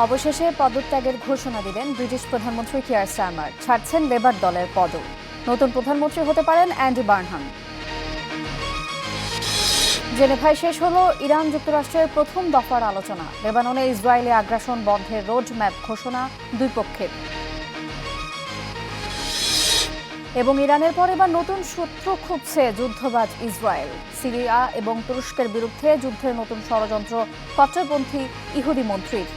অবশেষে পদত্যাগের ঘোষণা দিলেন ব্রিটিশ প্রধানমন্ত্রী কিয়ার স্টারমার। ছাড়ছেন লেবার দলের পদও। নতুন প্রধানমন্ত্রী হতে পারেন অ্যান্ডি বার্নহাম। জেনেভায় শেষ হলো ইরান যুক্তরাষ্ট্রের প্রথম দফার আলোচনা। লেবাননে ইসরায়েলি আগ্রাসন বন্ধের রোডম্যাপ ঘোষণা দুই পক্ষের। এবং ইরানের পর এবার নতুন শত্রু খুঁজছে যুদ্ধবাজ ইসরায়েল। সিরিয়া এবং তুরস্কের বিরুদ্ধে যুদ্ধের নতুন ষড়যন্ত্র কট্টরপন্থী ইহুদি মন্ত্রীর।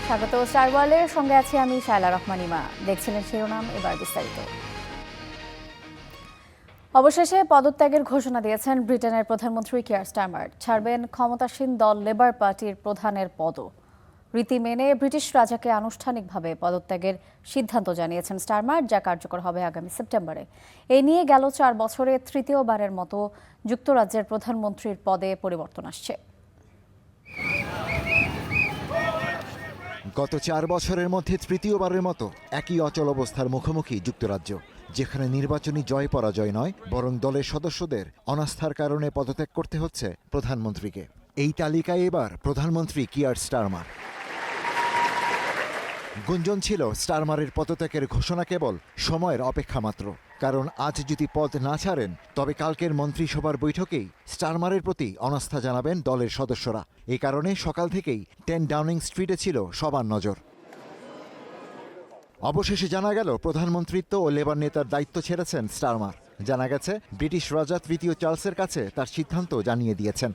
স্বাগত স্টার ওয়ার্ল্ডের সঙ্গে আছি আমি শায়লা রহমান ইমা। দেখছিলেন শিরোনাম, এবার বিস্তারিত। অবশেষে পদত্যাগের ঘোষণা দিয়েছেন ব্রিটেনের প্রধানমন্ত্রী কিয়ার স্টারমার। ছাড়বেন ক্ষমতাসীন দল লেবার পার্টির প্রধানের পদও। রীতি মেনে ব্রিটিশ রাজাকে আনুষ্ঠানিকভাবে পদত্যাগের সিদ্ধান্ত জানিয়েছেন স্টারমার, যা কার্যকর হবে আগামী সেপ্টেম্বরে। এই নিয়ে গেল 4 বছরে তৃতীয়বারের মতো যুক্তরাজ্যের প্রধানমন্ত্রীর পদে পরিবর্তন আসছে। গত 4 বছরের মধ্যে তৃতীয়বারের মতো একই অচল অবস্থার মুখোমুখি যুক্তরাজ্য, যেখানে নির্বাচনী জয় পরাজয় নয়, বরং দলের সদস্যদের অনাস্থার কারণে পদত্যাগ করতে হচ্ছে প্রধানমন্ত্রীকে। এই তালিকায় এবার প্রধানমন্ত্রী কিয়ার স্টারমার। গুঞ্জন ছিল স্টারমারের পদত্যাগের ঘোষণা কেবল সময়ের অপেক্ষা মাত্র, কারণ আজ যদি পদ না ছাড়েন তবে কালকের মন্ত্রিসভার বৈঠকেই স্টারমারের প্রতি অনাস্থা জানাবেন দলের সদস্যরা। এই কারণে সকাল থেকেই 10 ডাউনিং স্ট্রিটে ছিল সবার নজর। অবশেষে জানা গেল প্রধানমন্ত্রিত্ব ও লেবার নেতার দায়িত্ব ছেড়েছেন স্টারমার। জানা গেছে ব্রিটিশ রাজা তৃতীয় চার্লসের কাছে তার সিদ্ধান্ত জানিয়ে দিয়েছেন।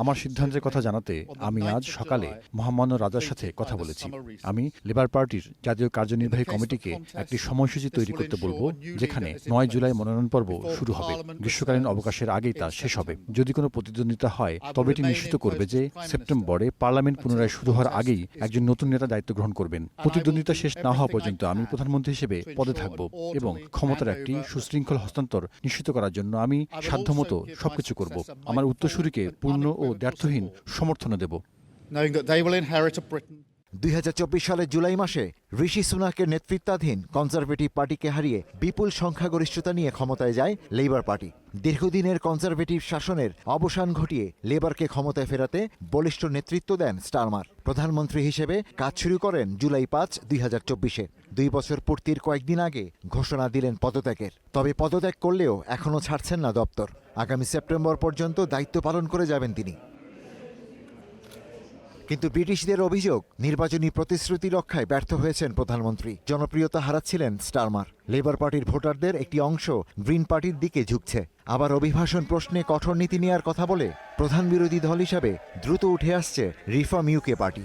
আমার সিদ্ধান্তের কথা জানাতে আমি আজ সকালে মহামান্য রাজার সাথে কথা বলেছি। আমি লেবার পার্টির জাতীয় কার্যনির্বাহী কমিটিকে একটি সময়সূচি তৈরি করতে বলবো, যেখানে 9 জুলাই মনোনয়ন পর্ব শুরু হবে। গ্রীষ্মকালীন অবকাশের আগেই তা শেষ হবে। যদি কোনো প্রতিদ্বন্দ্বিতা হয় তবে এটি নিশ্চিত করবে যে সেপ্টেম্বরে পার্লামেন্ট পুনরায় শুরু হওয়ার আগেই একজন নতুন নেতা দায়িত্ব গ্রহণ করবেন। প্রতিদ্বন্দ্বিতা শেষ না হওয়া পর্যন্ত আমি প্রধানমন্ত্রী হিসেবে পদে থাকব এবং ক্ষমতার একটি সুশৃঙ্খল হস্তান্তর নিশ্চিত করার জন্য আমি সাধ্যমতো সবকিছু করব। আমার উত্তরসূরিকে পূর্ণ ও ব্যর্থহীন সমর্থন দেব। 2024 সালের জুলাই মাসে ঋষি সুনাকের নেতৃত্বাধীন কনজারভেটিভ পার্টিকে হারিয়ে বিপুল সংখ্যাগরিষ্ঠতা নিয়ে ক্ষমতায় যায় লেবার পার্টি। দীর্ঘদিনের কনজারভেটিভ শাসনের অবসান ঘটিয়ে লেবারকে ক্ষমতায় ফেরাতে বলিষ্ঠ নেতৃত্ব দেন স্টারমার। প্রধানমন্ত্রী হিসেবে কাজ শুরু করেন জুলাই 5, 2024-এ। 2 বছর পূর্তির কয়েকদিন আগে ঘোষণা দিলেন পদত্যাগের। তবে পদত্যাগ করলেও এখনও ছাড়ছেন না দপ্তর। আগামী সেপ্টেম্বর পর্যন্ত দায়িত্ব পালন করে যাবেন তিনি। কিন্তু ব্রিটিশদের অভিযোগ, নির্বাচনী প্রতিশ্রুতি রক্ষায় ব্যর্থ হয়েছেন প্রধানমন্ত্রী। জনপ্রিয়তা হারাচ্ছিলেন স্টারমার। লেবার পার্টির ভোটারদের একটি অংশ গ্রিন পার্টির দিকে ঝুঁকছে। আবার অভিবাসন প্রশ্নে কঠোর নীতি নেওয়ার কথা বলে প্রধান বিরোধী দল হিসাবে দ্রুত উঠে আসছে রিফর্ম ইউকে পার্টি।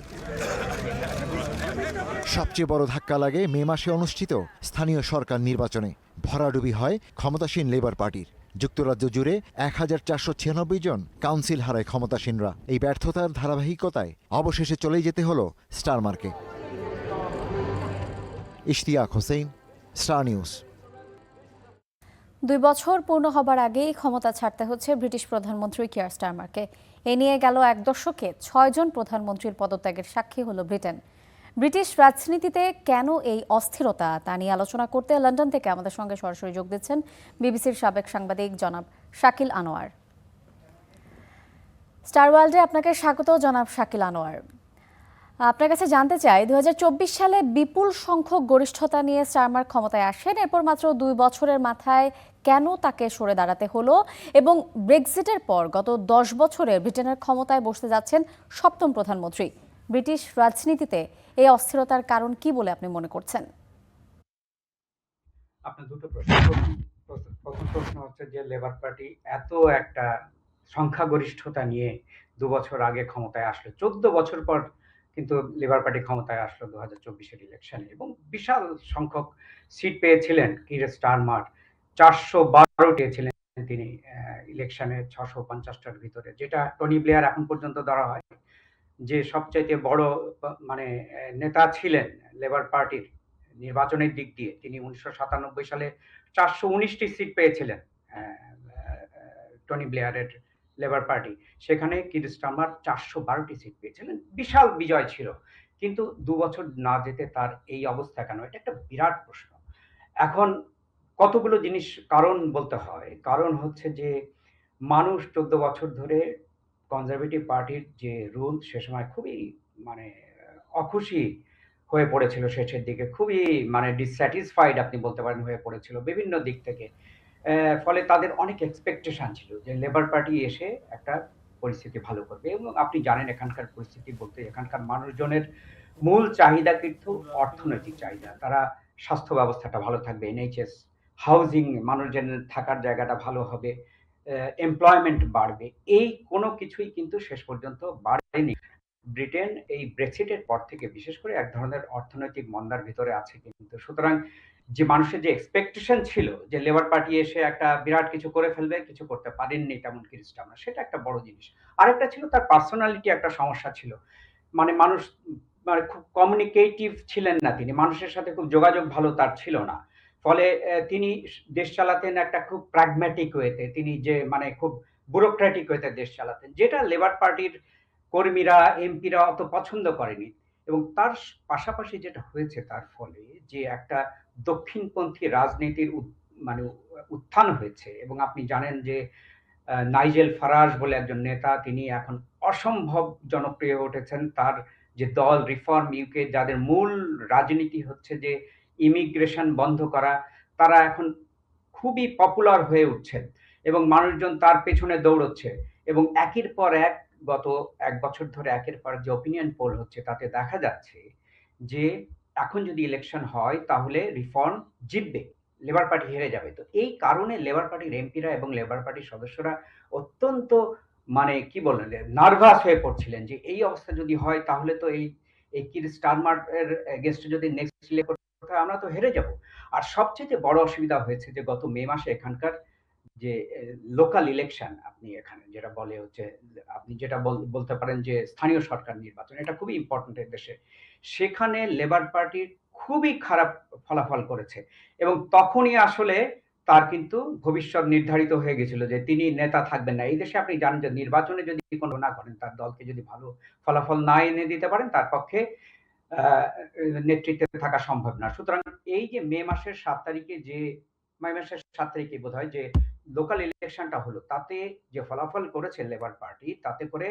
সবচেয়ে বড় ধাক্কা লাগে মে মাসে অনুষ্ঠিত স্থানীয় সরকার নির্বাচনে। ভরাডুবি হয় ক্ষমতাসীন লেবার পার্টির। যুক্তরাজ্য জুড়ে 1496 জন কাউন্সিল হারায় ক্ষমতাসীনরা। এই ব্যর্থতার ধারাবাহিকতায় অবশেষে চলেই যেতে হলো স্টারমারকে। Ishtiaq Hossain, Star News. 2 বছর পূর্ণ হবার আগেই ক্ষমতা ছাড়তে হচ্ছে ব্রিটিশ প্রধানমন্ত্রী কিয়ার স্টারমারকে। এ নিয়ে গেল 1 দশকে 6 জন প্রধানমন্ত্রীর পদত্যাগের সাক্ষী হলো ব্রিটেন। ব্রিটিশ রাজনীতিতে কেন এই অস্থিরতা, তা নিয়ে আলোচনা করতে লন্ডন থেকে আমাদের সঙ্গে সরাসরি যোগ দিচ্ছেন বিবিসির সাবেক সাংবাদিক জনাব শাকিল আনোয়ার। স্টার ওয়ার্ল্ডে আপনাকে স্বাগত জনাব শাকিল আনোয়ার। আপনার কাছে জানতে চাই, 2024 সালে বিপুল সংখ্যক গরিষ্ঠতা নিয়ে স্টারমার ক্ষমতায় আসেন। এরপর মাত্র 2 বছরের মাথায় কেন তাকে সরে দাঁড়াতে হলো, এবং ব্রেক্সিটের পর গত 10 বছরে ব্রিটেনের ক্ষমতায় বসতে যাচ্ছেন 7ম প্রধানমন্ত্রী। ব্রিটিশ রাজনীতিতে এই অস্থিরতার কারণ কি বলে আপনি মনে করছেন? আপনার দুটো প্রশ্ন। প্রথম প্রশ্ন হচ্ছে যে লেবার পার্টি এত একটা সংখ্যাগরিষ্ঠতা নিয়ে 2 বছর আগে ক্ষমতায় আসলো, 14 বছর পর কিন্তু লেবার পার্টি ক্ষমতায় আসলো 2024-এর ইলেকশনে, এবং বিশাল সংখ্যক সিট পেয়েছিলেন কির স্টারমার। 412 পেয়েছিলেন তিনি ইলেকশনে 650টার ভিতরে, যেটা টনি ব্লেয়ার এখন পর্যন্ত ধরা হয় যে সবচাইতে বড় নেতা ছিলেন লেবার পার্টির নির্বাচনের দিক দিয়ে। তিনি 1997 সালে 419টি সিট পেয়েছিলেন টনি ব্লেয়ারের লেবার পার্টি, সেখানে কির স্টারমার 412টি সিট পেয়েছিলেন। বিশাল বিজয় ছিল। কিন্তু ২ বছর না যেতে তার এই অবস্থা কেন? এটা একটা বিরাট প্রশ্ন। এখন কতগুলো জিনিস কারণ বলতে হয়। কারণ হচ্ছে যে মানুষ ১৪ বছর ধরে কনজারভেটিভ পার্টির যে রুল সে সময় খুবই মানে অখুশি হয়ে পড়েছিল শেষের দিকে। খুবই মানে ডিসস্যাটিসফাইড আপনি বলতে পারেন হয়ে পড়েছিল বিভিন্ন দিক থেকে। ফলে তাদের অনেক এক্সপেকটেশন ছিল যে লেবার পার্টি এসে একটা পরিস্থিতি ভালো করবে এবং আপনি জানেন এখানকার পরিস্থিতি বলতে এখানকার মানুষজনের মূল চাহিদা কিন্তু অর্থনৈতিক চাহিদা। তারা স্বাস্থ্য ব্যবস্থাটা ভালো থাকবে, এনএইচএস, হাউজিং মানুষজনের থাকার জায়গাটা ভালো হবে, এমপ্লয়মেন্ট বাড়বে। এই কোনো কিছুই কিন্তু শেষ পর্যন্ত বাড়েনি। ব্রিটেন এই ব্রেক্সিটের পর থেকে বিশেষ করে এক ধরনের অর্থনৈতিক মন্দার ভিতরে আছে কিন্তু। সুতরাং যে মানুষের যে এক্সপেকটেশন ছিল যে লেবার পার্টি এসে একটা বিরাট কিছু করে ফেলবে, কিছু করতে পারেননি তেমন কির স্টারমার। সেটা একটা বড় জিনিস। আরেকটা ছিল তার পার্সোনালিটি একটা সমস্যা ছিল। মানে মানুষ মানে খুব কমিউনিকেটিভ ছিলেন না তিনি। মানুষের সাথে খুব যোগাযোগ ভালো তার ছিল না। ফলে তিনি দেশ চালাতেন একটা খুব প্র্যাগম্যাটিক ওয়েতে। তিনি যে মানে খুব ব্যুরোক্রেটিক ওয়েতে দেশ চালাতেন। যেটা লেবার পার্টির কর্মীরা, এমপিরা অত পছন্দ করেনি। এবং তার পাশাপাশি যেটা হয়েছে তার ফলে যে একটা দক্ষিণপন্থী রাজনীতির মানে উত্থান হয়েছে এবং আপনি জানেন যে নাইজেল ফারাজ বলে একজন নেতা তিনি এখন অসম্ভব জনপ্রিয় হয়ে উঠেছেন। তার যে দল রিফর্ম ইউকে যাদের মূল রাজনীতি হচ্ছে যে ইমিগ্রেশন বন্ধ করা, তারা এখন খুবই পপুলার হয়ে উঠছেন এবং মানুষজন তার পেছনে দৌড়চ্ছে এবং একের পর এক গত ১ বছর ধরে একের পর যে ওপিনিয়ন পোল হচ্ছে তাতে দেখা যাচ্ছে যে এখন যদি ইলেকশন হয় তাহলে রিফর্ম জিতবে। লেবার পার্টি হেরে যাবে। তো এই কারণে লেবার পার্টির এমপিরা এবং লেবার পার্টির সদস্যরা অত্যন্ত মানে কি বললেন নার্ভাস হয়ে পড়ছিলেন যে এই অবস্থা যদি হয় তাহলে তো এই কির স্টারমার এর এগেইনস্টে যদি নেক্সট ইলেকশন হয় আমরা তো হেরে যাব। আর সবচেয়ে বড় অসুবিধা হয়েছে যে গত মে মাসে এখানকার যে লোকাল ইলেকশন আপনি এখানে যেটা বলে হচ্ছে আপনি যেটা বলতে পারেন যে স্থানীয় সরকার নির্বাচন এটা খুবই ইম্পর্টেন্ট এই দেশে। সেখানে লেবার পার্টির খুবই খারাপ ফলাফল করেছে এবং তখনই আসলে তার কিন্তু ভবিষ্যৎ নির্ধারিত হয়ে গেছিল যে তিনি নেতা থাকবেন না। এই দেশে আপনি জানেন যে নির্বাচনে যদি কোনো না করেন তার দলকে যদি ভালো ফলাফল না এনে দিতে পারেন তার পক্ষে নেতৃত্বে থাকা সম্ভব না। সুতরাং এই যে মে মাসের ৭ তারিখে যে মে মাসের ৭ তারিখে বোধহয় যে লোকাল ইলেকশনটা হলো তাতে যে ফলাফল করেছে লেবার পার্টি তাতে করে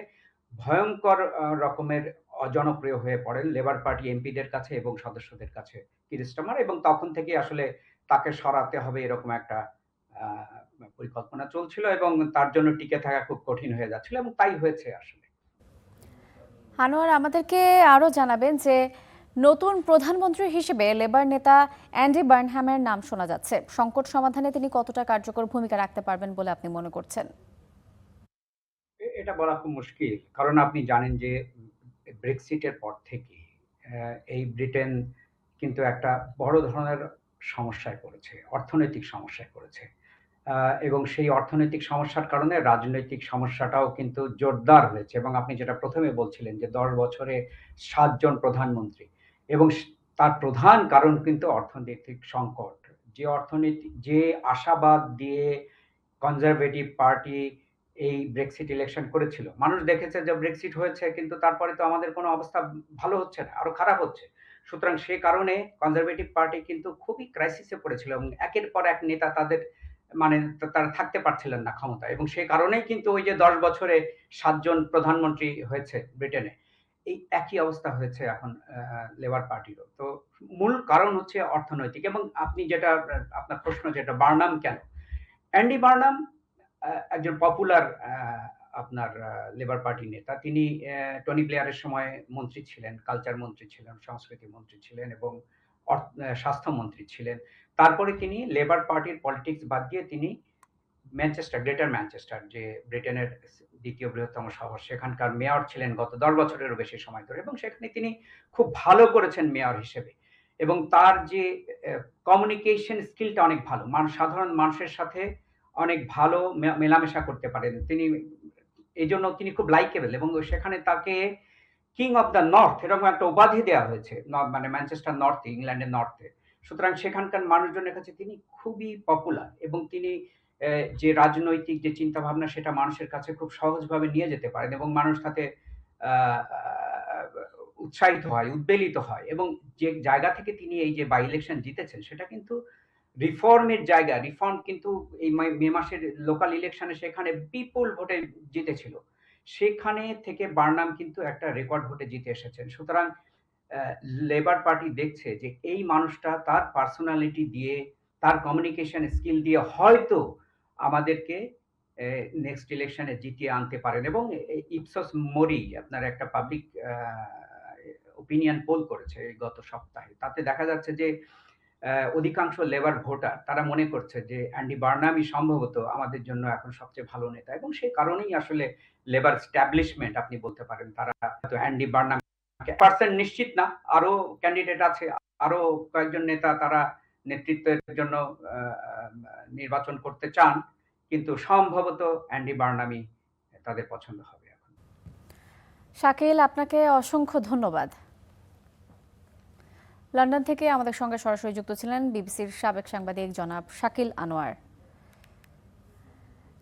ভয়ঙ্কর রকমের অজনপ্রিয় হয়ে পড়েন লেবার পার্টি এমপিদের কাছে এবং সদস্যদের কাছে কির স্টারমার এবং তখন থেকে আসলে তাকে সরাতে হবে এরকম একটা পরিকল্পনা চলছিল এবং তার জন্য টিকে থাকা খুব কঠিন হয়ে যাচ্ছিল এবং তাই হয়েছে আসলে। আনোয়ার আমাদেরকে আরও জানাবেন যে নতুন প্রধানমন্ত্রী হিসেবে লেবার নেতা অ্যান্ডি বার্নহ্যামের নাম শোনা যাচ্ছে। সংকট সমাধানে তিনি কতটা কার্যকর ভূমিকা রাখতে পারবেন বলে আপনি মনে করছেন? এটা বলা খুব মুশকিল। কারণ আপনি জানেন যে ব্রেক্সিটের পর থেকে এই ব্রিটেন কিন্তু একটা বড় ধরনের সমস্যায় পড়েছে, অর্থনৈতিক সমস্যায় পড়েছে। এবং সেই অর্থনৈতিক সমস্যার কারণে রাজনৈতিক সমস্যাটাও কিন্তু জোরদার হয়েছে এবং আপনি যেটা ১ম এ বলছিলেন যে ১০ বছরে ৭ জন প্রধানমন্ত্রী এবং তার প্রধান কারণ কিন্তু অর্থনৈতিক সংকট। যে আশাবাদ দিয়ে কনজারভেটিভ পার্টি এই ব্রেক্সিট ইলেকশন করেছিল। মানুষ দেখেছে যে ব্রেক্সিট হয়েছে কিন্তু তারপরে তো আমাদের কোনো অবস্থা ভালো হচ্ছে না, আরো খারাপ হচ্ছে। সুতরাং সে কারণে কনজারভেটিভ পার্টি কিন্তু খুবই ক্রাইসিসে পড়েছিল এবং একের পর এক নেতা তাদের মানে তারা থাকতে পারছিলেন না ক্ষমতায় এবং সে কারণেই কিন্তু ওই যে ১০ বছরে ৭ জন প্রধানমন্ত্রী হয়েছে ব্রিটেনে। এই একই অবস্থা হয়েছে এখন লেবার পার্টিরও। তো মূল কারণ হচ্ছে অর্থনৈতিক এবং আপনি যেটা আপনার প্রশ্ন যেটা বার্নাম কেন? অ্যান্ডি বার্নাম একজন পপুলার আপনার লেবার পার্টি নেতা। তিনি টনি ব্লেয়ারের সময় মন্ত্রী ছিলেন, কালচার মন্ত্রী ছিলেন, সংস্কৃতি মন্ত্রী ছিলেন এবং স্বাস্থ্যমন্ত্রী ছিলেন। তারপরে তিনি লেবার পার্টির পলিটিক্স বাদ দিয়ে তিনি গ্রেটার ম্যানচেস্টার যে ব্রিটেনের ২য় বৃহত্তম শহর সেখানকার মেয়র ছিলেন গত ১০ বছরেরও বেশি সময় ধরে এবং সেখানে তিনি খুব ভালো করেছেন মেয়র হিসেবে এবং তার যে কমিউনিকেশন স্কিলটা অনেক ভালো। সাধারণ মানুষের সাথে অনেক ভালো মেলামেশা করতে পারেন। এইজন্য তিনি খুব লাইকেবল এবং সেখানে তাকে কিং অফ দ্য নর্থ এরকম একটা উপাধি দেওয়া হয়েছে মানে ম্যানচেস্টার নর্থে, ইংল্যান্ডের নর্থে। সুতরাং সেখানকার মানুষজনের কাছে তিনি খুবই পপুলার এবং তিনি যে রাজনৈতিক যে চিন্তাভাবনা সেটা মানুষের কাছে খুব সহজভাবে নিয়ে যেতে পারেন এবং মানুষ তাতে আ আ উৎসাহিত হয়, উদ্বেলিত হয় এবং যে জায়গা থেকে তিনি এই যে বাই ইলেকশন জিতেছেন সেটা কিন্তু রিফর্মের জায়গা। রিফর্ম কিন্তু এই মে মাসের লোকাল ইলেকশনে সেখানে বিপুল ভোটে জিতেছিল। সেখানে থেকে বার্নাম কিন্তু একটা রেকর্ড ভোটে জিতে এসেছেন। সুতরাং অ্যা লেবার পার্টি দেখছে যে এই মানুষটা তার পার্সোনালিটি দিয়ে, তার কমিউনিকেশন স্কিল দিয়ে হয়তো আমাদেরকে নেক্সট ইলেকশনে জিতিয়ে আনতে পারেন এবং ইপসস মরি আপনার একটা পাবলিক ওপিনিয়ন পোল করেছে এই গত সপ্তাহে। তাতে দেখা যাচ্ছে যে অধিকাংশ লেবার ভোটার তারা মনে করছে যে অ্যান্ডি বার্নামই সম্ভবত আমাদের জন্য এখন সবচেয়ে ভালো নেতা এবং সেই কারণেই আসলে লেবার এস্টাবলিশমেন্ট আপনি বলতে পারেন তারা হয়তো অ্যান্ডি বার্নাম পার্সেন্ট নিশ্চিত না, আরো ক্যান্ডিডেট আছে, আরো কয়েকজন নেতা তারা নেতৃত্বের জন্য নির্বাচন করতে চান, কিন্তু সম্ভবত অ্যান্ডি বার্নামই তাদের পছন্দ হবে এখন। শাকিল, আপনাকে অসংখ্য ধন্যবাদ। লন্ডন থেকে আমাদের সঙ্গে সরাসরি যুক্ত ছিলেন বিবিসির সাবেক সাংবাদিক জনাব শাকিল আনোয়ার।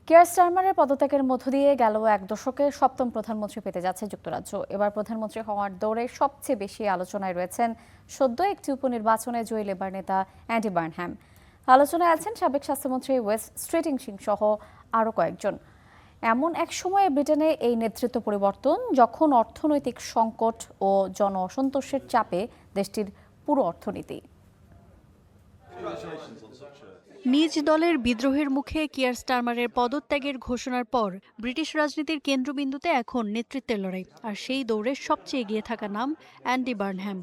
কিয়ার স্টারমারের পদত্যাগের মধ্য দিয়ে গেল এক দশকে সপ্তম প্রধানমন্ত্রী পেতে যাচ্ছে যুক্তরাজ্য। এবার প্রধানমন্ত্রী হওয়ার দৌড়ে সবচেয়ে বেশি আলোচনায় রয়েছেন সদ্য একটি উপনির্বাচনে জয়ী লেবার নেতা অ্যান্ডি বার্নহ্যাম। আলোচনায় আছেন সাবেক স্বাস্থ্যমন্ত্রী ওয়েস স্ট্রিটিংসিং সহ আরও কয়েকজন। এমন এক সময়ে ব্রিটেনে এই নেতৃত্ব পরিবর্তন যখন অর্থনৈতিক সংকট ও জন অসন্তোষের চাপে দেশটির পুরো অর্থনীতি। নিজ দলের বিদ্রোহের মুখে কিয়ার স্টারমারের পদত্যাগের ঘোষণার পর ব্রিটিশ রাজনীতির কেন্দ্রবিন্দুতে এখন নেতৃত্বের লড়াই, আর সেই দৌড়ে সবচেয়ে এগিয়ে থাকা নাম অ্যান্ডি বার্নহ্যাম।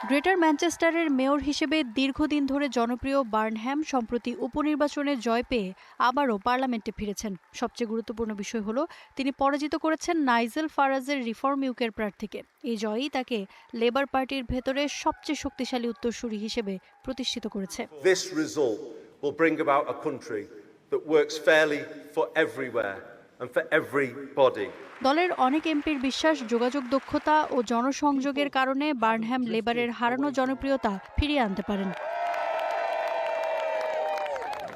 গ্রেটার ম্যানচেস্টারের মেয়র হিসেবে দীর্ঘদিন ধরে জনপ্রিয় বার্নহ্যাম সম্প্রতি উপনির্বাচনে জয় পেয়ে আবারও পার্লামেন্টে ফিরেছেন। সবচেয়ে গুরুত্বপূর্ণ বিষয় হলো তিনি পরাজিত করেছেন নাইজেল ফারাজের রিফর্ম ইউকের প্রার্থীকে। এই জয়ই তাকে লেবার পার্টির ভেতরে সবচেয়ে শক্তিশালী উত্তরসূরি হিসেবে প্রতিষ্ঠিত করেছে। This result will bring about a country that works fairly for everywhere and for everybody. দলের অনেক এমপির বিশ্বাস যোগাযোগ দক্ষতা ও জনসংযোগের কারণে বার্নহ্যাম লেবারের হারানো জনপ্রিয়তা ফিরিয়ে আনতে পারেন।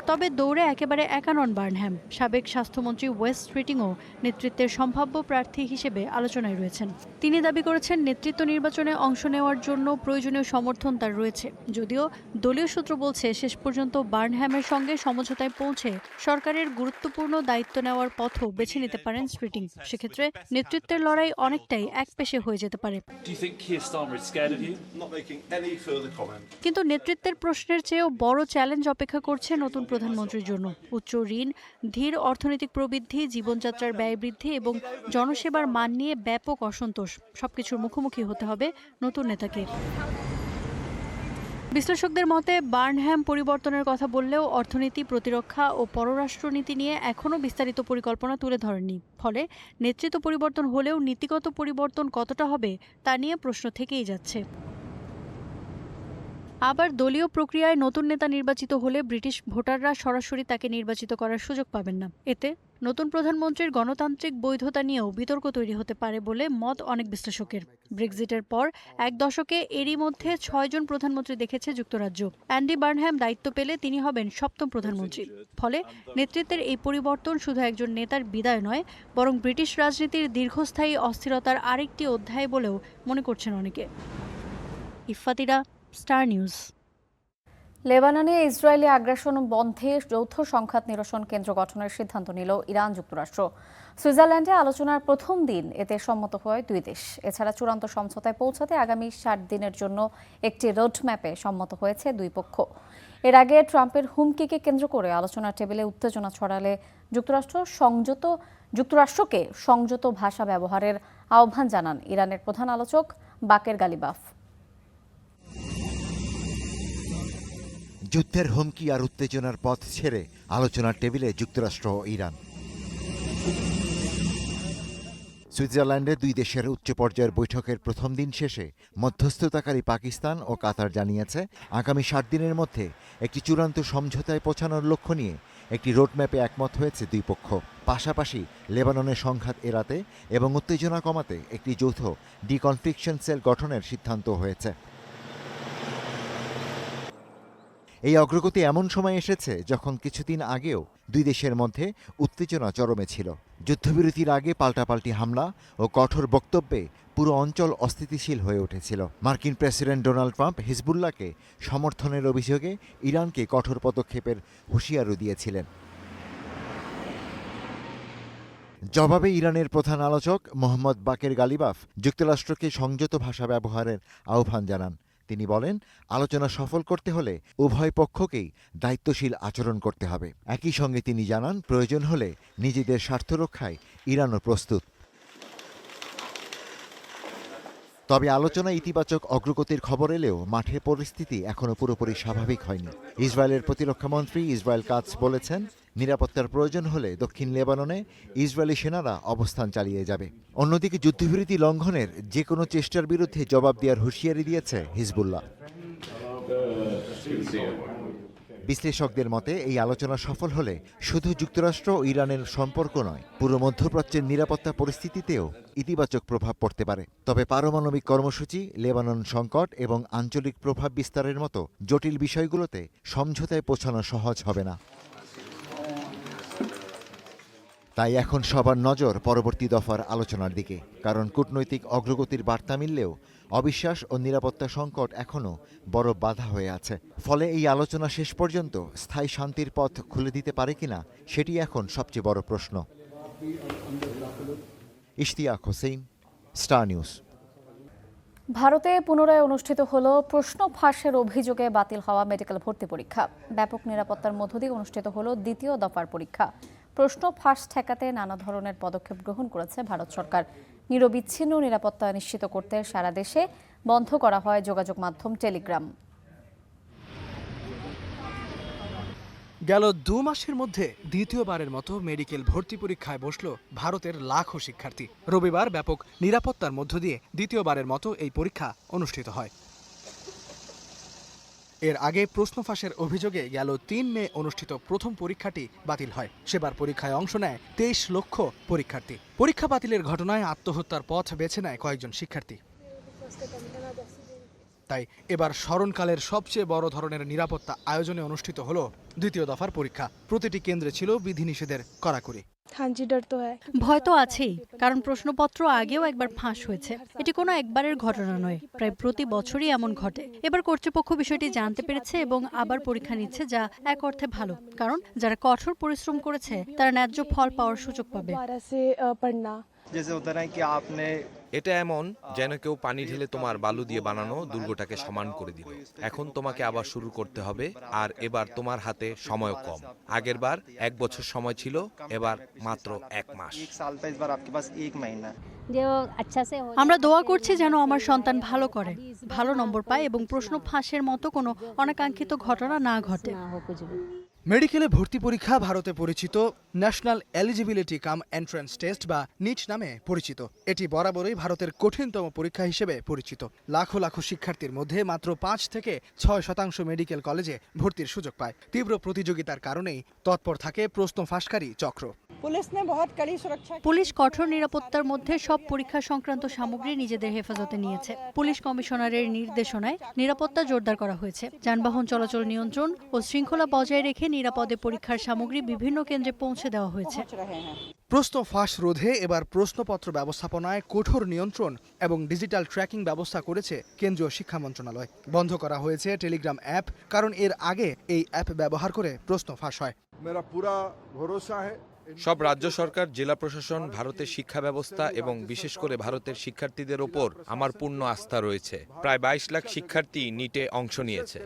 তবে দৌড়ে একেবারে একা নন বার্নহ্যাম। সাবেক স্বাস্থ্যমন্ত্রী ওয়েস স্ট্রিটিংও নেতৃত্বের সম্ভাব্য প্রার্থী হিসেবে আলোচনায় রয়েছেন। তিনি দাবি করেছেন নেতৃত্ব নির্বাচনে অংশ নেওয়ার জন্য প্রয়োজনীয় সমর্থন তার রয়েছে, যদিও দলীয় সূত্র বলছে শেষ পর্যন্ত বার্নহ্যামের সঙ্গে সমঝোতায় পৌঁছে সরকারের গুরুত্বপূর্ণ দায়িত্ব নেওয়ার পথও বেছে নিতে পারেন স্ট্রিটিং। সেক্ষেত্রে নেতৃত্বের লড়াই অনেকটাই একপেশে হয়ে যেতে পারে। কিন্তু নেতৃত্বের প্রশ্নের চেয়েও বড় চ্যালেঞ্জ অপেক্ষা করছে নতুন প্রধানমন্ত্রীর জন্য। উচ্চ ঋণ, ধীর অর্থনৈতিক প্রবৃদ্ধি, জীবনযাত্রার ব্যয় বৃদ্ধি এবং জনসেবার মান নিয়ে ব্যাপক অসন্তোষ, সবকিছুর মুখোমুখি হতে হবে নতুন নেতাকে। বিশ্লেষকদের মতে বার্নহ্যাম পরিবর্তনের কথা বললেও অর্থনীতি, প্রতিরক্ষা ও পররাষ্ট্রনীতি নিয়ে এখনও বিস্তারিত পরিকল্পনা তুলে ধরেননি। ফলে নেতৃত্ব পরিবর্তন হলেও নীতিগত পরিবর্তন কতটা হবে তা নিয়ে প্রশ্ন থেকেই যাচ্ছে। আবার দলীয় প্রক্রিয়ায় নতুন নেতা নির্বাচিত হলে ব্রিটিশ ভোটাররা সরাসরি তাকে নির্বাচিত করার সুযোগ পাবেন না। এতে নতুন প্রধানমন্ত্রীর গণতান্ত্রিক বৈধতা নিয়েও বিতর্ক তৈরি হতে পারে বলে মত অনেক বিশ্লেষকের। ব্রেক্সিটের পর এক দশকে এরই মধ্যে ৬ জন প্রধানমন্ত্রী দেখেছে যুক্তরাজ্য। অ্যান্ডি বার্নহ্যাম দায়িত্ব পেলে তিনি হবেন সপ্তম প্রধানমন্ত্রী। ফলে নেতৃত্বের এই পরিবর্তন শুধু একজন নেতার বিদায় নয়, বরং ব্রিটিশ রাজনীতির দীর্ঘস্থায়ী অস্থিরতার আরেকটি অধ্যায় বলেও মনে করছেন অনেকে। ইফাতিরা, স্টার নিউজ। লেবাননে ইসরায়েলি আগ্রাসন বন্ধে যৌথ সংঘাত নিরসন কেন্দ্র গঠনের সিদ্ধান্ত নিল ইরান যুক্তরাষ্ট্র। সুইজারল্যান্ডে আলোচনার প্রথম দিন এতে সম্মত হয় দুই দেশ। এছাড়া চূড়ান্ত সমঝোতায় পৌঁছাতে আগামী ৬০ দিনের জন্য একটি রোডম্যাপে সম্মত হয়েছে দুই পক্ষ। এর আগে ট্রাম্পের হুমকিকে কেন্দ্র করে আলোচনার টেবিলে উত্তেজনা ছড়ালে যুক্তরাষ্ট্রকে সংযত ভাষা ব্যবহারের আহ্বান জানান ইরানের প্রধান আলোচক বাকের গালিবাফ। যুদ্ধের হুমকি আর উত্তেজনার পথ ছেড়ে আলোচনার টেবিলে যুক্তরাষ্ট্র ও ইরান। সুইজারল্যান্ডে দুই দেশের উচ্চ পর্যায়ের বৈঠকের প্রথম দিন শেষে মধ্যস্থতাকারী পাকিস্তান ও কাতার জানিয়েছে আগামী ৬০ দিনের মধ্যে একটি চূড়ান্ত সমঝোতায় পৌঁছানোর লক্ষ্য নিয়ে একটি রোডম্যাপে একমত হয়েছে দুই পক্ষ। পাশাপাশি লেবাননের সংঘাত এড়াতে এবং উত্তেজনা কমাতে একটি যৌথ ডিকনফ্লিকশন সেল গঠনের সিদ্ধান্ত হয়েছে। এই অগ্রগতি এমন সময় এসেছে যখন কিছুদিন আগেও দুই দেশের মধ্যে উত্তেজনা চরমে ছিল। যুদ্ধবিরতির আগে পাল্টাপাল্টি হামলা ও কঠোর বক্তব্যে পুরো অঞ্চল অস্থিতিশীল হয়ে উঠেছিল। মার্কিন প্রেসিডেন্ট ডোনাল্ড ট্রাম্প হিজবুল্লাহকে সমর্থনের অভিযোগে ইরানকে কঠোর পদক্ষেপের হুঁশিয়ারও দিয়েছিলেন। জবাবে ইরানের প্রধান আলোচক মোহাম্মদ বাকের গালিবাফ যুক্তরাষ্ট্রকে সংযত ভাষা ব্যবহারের আহ্বান জানান। তিনি বলেন, আলোচনা সফল করতে হলে উভয় পক্ষকেই দায়িত্বশীল আচরণ করতে হবে। একই সঙ্গে তিনি জানান, প্রয়োজন হলে নিজেদের স্বার্থ রক্ষায় ইরানও প্রস্তুত। তবে আলোচনায় ইতিবাচক অগ্রগতির খবর এলেও মাঠে পরিস্থিতি এখনও পুরোপুরি স্বাভাবিক হয়নি। ইসরায়েলের প্রতিরক্ষামন্ত্রী ইসরায়েল কাতস বলেছেন, নিরাপত্তার প্রয়োজন হলে দক্ষিণ লেবাননে ইসরায়েলি সেনারা অবস্থান চালিয়ে যাবে। অন্যদিকে যুদ্ধবিরতি লঙ্ঘনের যে কোনো চেষ্টার বিরুদ্ধে জবাব দেওয়ার হুঁশিয়ারি দিয়েছে হিজবুল্লাহ। বিশ্লেষকদের মতে এই আলোচনা সফল হলে শুধু যুক্তরাষ্ট্র ও ইরানের সম্পর্ক নয়, পুরো মধ্যপ্রাচ্যের নিরাপত্তা পরিস্থিতিতেও ইতিবাচক প্রভাব পড়তে পারে। তবে পারমাণবিক কর্মসূচি, লেবানন সংকট এবং আঞ্চলিক প্রভাব বিস্তারের মতো জটিল বিষয়গুলোতে সমঝোতায় পৌঁছানো সহজ হবে না। তাই এখন সবার নজর পরবর্তী দফার আলোচনার দিকে, কারণ কূটনৈতিক অগ্রগতির বার্তা মিললেও অবিশ্বাস ও নিরাপত্তা সংকট এখনও বড় বাধা হয়ে আছে। ফলে এই আলোচনা শেষ পর্যন্ত স্থায়ী শান্তির পথ খুলে দিতে পারে কিনা সেটি এখন সবচেয়ে বড় প্রশ্ন। Ishtiaq Hossain, Star news. ভারতে পুনরায় অনুষ্ঠিত হলো প্রশ্ন ফাঁসের অভিযোগে বাতিল হওয়া মেডিকেল ভর্তি পরীক্ষা। ব্যাপক নিরাপত্তার মধ্য দিয়ে অনুষ্ঠিত হলো দ্বিতীয় দফার পরীক্ষা। প্রশ্ন ফাঁস ঠেকাতে নানা ধরনের পদক্ষেপ গ্রহণ করেছে ভারত সরকার। নিরবিচ্ছিন্ন নিরাপত্তা নিশ্চিত করতে সারা দেশে বন্ধ করা হয় যোগাযোগ মাধ্যম টেলিগ্রাম। গেল 2 মাসের মধ্যে দ্বিতীয়বারের মতো মেডিকেল ভর্তি পরীক্ষায় বসল ভারতের লাখো শিক্ষার্থী। রবিবার ব্যাপক নিরাপত্তার মধ্য দিয়ে দ্বিতীয়বারের মতো এই পরীক্ষা অনুষ্ঠিত হয়। এর আগে প্রশ্ন ফাঁসের অভিযোগে গেল 3 মে অনুষ্ঠিত প্রথম পরীক্ষাটি বাতিল হয়। সেবার পরীক্ষায় অংশ নেয় 23 লক্ষ পরীক্ষার্থী। পরীক্ষা বাতিলের ঘটনায় আত্মহত্যার পথ বেছে নেয় কয়েকজন শিক্ষার্থী। তাই এবার স্মরণকালের সবচেয়ে বড় ধরনের নিরাপত্তা আয়োজনে অনুষ্ঠিত হলো দ্বিতীয় দফার পরীক্ষা। প্রতিটি কেন্দ্রে ছিল বিধিনিষেধের কড়াকড়ি। ভয় তো আছেই, কারণ প্রশ্নপত্র আগেও একবার ফাঁস হয়েছে। এটি কোনো একবারের ঘটনা নয়, প্রায় প্রতি বছরই এমন ঘটে। এবার কর্তৃপক্ষ বিষয়টি জানতে পেরেছে এবং আবার পরীক্ষা নিচ্ছে, যা এক অর্থে ভালো, কারণ যারা কঠোর পরিশ্রম করেছে তারা ন্যায্য ফল পাওয়ার সুযোগ পাবে। এটা এমন যেন কেউ পানি ঢেলে তোমার বালু দিয়ে বানানো দুর্গটাকে সমান করে দিল। এখন তোমাকে আবার শুরু করতে হবে, আর এবার তোমার হাতে সময় কম। আগেরবার 1 বছর সময় ছিল, এবার মাত্র 1 মাস। আমরা দোয়া করছি যেন আমার সন্তান ভালো করে, ভালো নম্বর পায় এবং প্রশ্ন ফাঁসের মতো কোনো অনাকাঙ্ক্ষিত ঘটনা না ঘটে। মেডিকেলে ভর্তি পরীক্ষা ভারতে পরিচিত ন্যাশনাল এলিজিবিলিটি কাম এন্ট্রান্স টেস্ট বা নিট নামে পরিচিত। এটি বরাবরই ভারতের কঠিনতম পরীক্ষা হিসেবে পরিচিত। লাখো লাখো শিক্ষার্থীর মধ্যে মাত্র 5 থেকে 6% মেডিকেল কলেজে ভর্তির সুযোগ পায়। তীব্র প্রতিযোগিতার কারণেই তৎপর থাকে প্রশ্ন ফাঁসকারী চক্র। পুলিশ কঠোর নিরাপত্তার মধ্যে সব পরীক্ষা সংক্রান্ত সামগ্রী নিজেদের হেফাজতে নিয়েছে। পুলিশ কমিশনারের নির্দেশনায় নিরাপত্তা জোরদার করা হয়েছে। যানবাহন চলাচল নিয়ন্ত্রণ ও শৃঙ্খলা বজায় রেখে নিরাপদে পরীক্ষার সামগ্রী বিভিন্ন কেন্দ্রে পৌঁছে দেওয়া হয়েছে। প্রশ্ন ফাঁস রোধে এবার প্রশ্নপত্র ব্যবস্থাপনায় কঠোর নিয়ন্ত্রণ এবং ডিজিটাল ট্র্যাকিং ব্যবস্থা করেছে কেন্দ্রীয় শিক্ষা মন্ত্রণালয়। বন্ধ করা হয়েছে টেলিগ্রাম অ্যাপ, কারণ এর আগে এই অ্যাপ ব্যবহার করে প্রশ্ন ফাঁস হয়। সব রাজ্য সরকার, জেলা প্রশাসন, ভারতের শিক্ষা ব্যবস্থা এবং বিশেষ করে ভারতের শিক্ষার্থীদের ওপর আমার পূর্ণ আস্থা রয়েছে। প্রায় 22 লাখ শিক্ষার্থী নিটে অংশ নিয়েছে।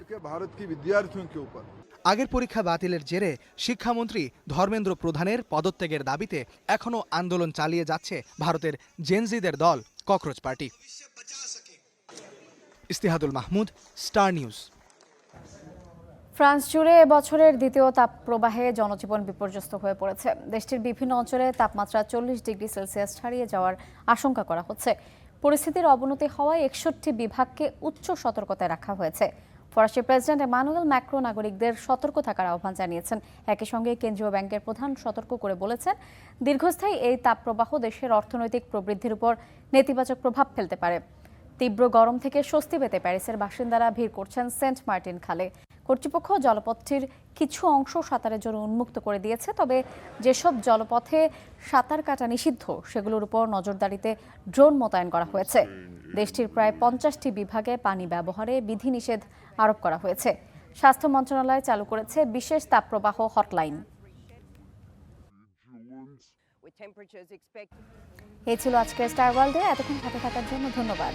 আগের পরীক্ষা বাতিলের জেরে শিক্ষামন্ত্রী ধর্মেন্দ্র প্রধানের পদত্যাগের দাবিতে এখনও আন্দোলন চালিয়ে যাচ্ছে ভারতের জেনজিদের দল cockroach party. Istihadul Mahmud, Star News. France জুড়ে এবছরের দ্বিতীয় তাপপ্রবাহে জনজীবন বিপর্যস্ত হয়ে পড়েছে। দেশটির বিভিন্ন অঞ্চলে তাপমাত্রা 40 ডিগ্রি সেলসিয়াস ছাড়িয়ে যাওয়ার আশঙ্কা করা হচ্ছে। পরিস্থিতির অবনতি হওয়ায় 61টি বিভাগকে উচ্চ সতর্কতায় রাখা হয়েছে। ফরাসি প্রেসিডেন্ট এমানুয়েল ম্যাক্রো নাগরিকদের সতর্ক থাকার আহ্বান জানিয়েছেন। একই সঙ্গে কেন্দ্রীয় ব্যাংকের প্রধান সতর্ক করে বলেছেন, দীর্ঘস্থায়ী এই তাপপ্রবাহ দেশের অর্থনৈতিক প্রবৃদ্ধির উপর নেতিবাচক প্রভাব ফেলতে পারে। তীব্র গরম থেকে স্বস্তি পেতে প্যারিসের বাসিন্দারা ভিড় করছেন সেন্ট মার্টিন খালে। কর্তৃপক্ষ জলপথটির কিছু অংশ সাঁতারের জন্য উন্মুক্ত করে দিয়েছে, তবে যেসব জলপথে সাঁতার কাটা নিষিদ্ধ সেগুলোর উপর নজরদারিতে ড্রোন মোতায়েন করা হয়েছে। দেশটির প্রায় 50টি বিভাগে পানি ব্যবহারে বিধিনিষেধ আরোপ করা হয়েছে। স্বাস্থ্য মন্ত্রণালয় চালু করেছে বিশেষ তাপপ্রবাহ হটলাইন। এই ছিল আজকের স্টার ওয়ার্ল্ডে। এতক্ষণ সাথে থাকার জন্য ধন্যবাদ।